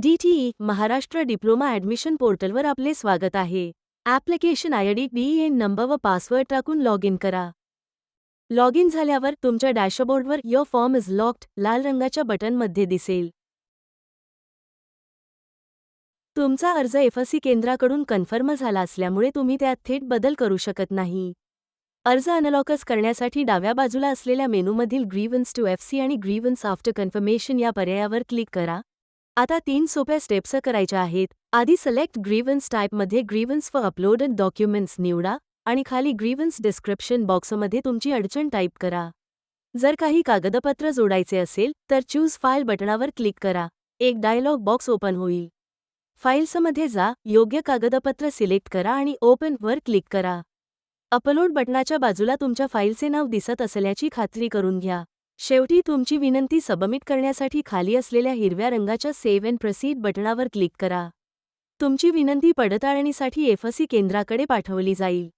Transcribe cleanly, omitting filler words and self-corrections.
DTE Maharashtra diploma admission पोर्टलवर आपले स्वागत आहे. ॲप्लिकेशन आयडी DEN नंबर व पासवर्ड टाकून लॉग इन करा. लॉग इन झाल्यावर तुमच्या डॅशबोर्डवर युअर फॉर्म इज लॉक्ड लाल रंगाच्या बटनमध्ये दिसेल. तुमचा अर्ज एफसी केंद्राकडून कन्फर्म झाला असल्यामुळे तुम्ही त्यात थेट बदल करू शकत नाही. अर्ज अनलॉकस करण्यासाठी डाव्या बाजूला असलेल्या मेनूमधील ग्रीव्हन्स टू एफसी आणि ग्रीव्हन्स आफ्टर कन्फर्मेशन या पर्यायावर क्लिक करा. आता 3 सोप्या स्टेप्स करायच्या आहेत. आधी सिलेक्ट ग्रीव्हन्स टाईपमध्ये ग्रीव्हन्स फॉर अपलोडेड डॉक्युमेंट्स निवडा आणि खाली ग्रीव्हन्स डिस्क्रिप्शन बॉक्समध्ये तुमची अडचण टाईप करा. जर काही कागदपत्र जोडायचे असेल तर चूज फाईल बटणावर क्लिक करा. एक डायलॉग बॉक्स ओपन होईल. फाईल्समध्ये जा, योग्य कागदपत्र सिलेक्ट करा आणि ओपन वर क्लिक करा. अपलोड बटणाच्या बाजूला तुमच्या फाईलचे नाव दिसत असल्याची खात्री करून घ्या. शेवटी तुमची विनंती सबमिट करण्यासाठी खाली असलेल्या हिरव्या रंगाच्या सेव्ह अँड प्रोसीड बटणावर क्लिक करा. तुमची विनंती पडताळणीसाठी एफसी केंद्राकडे पाठवली जाईल.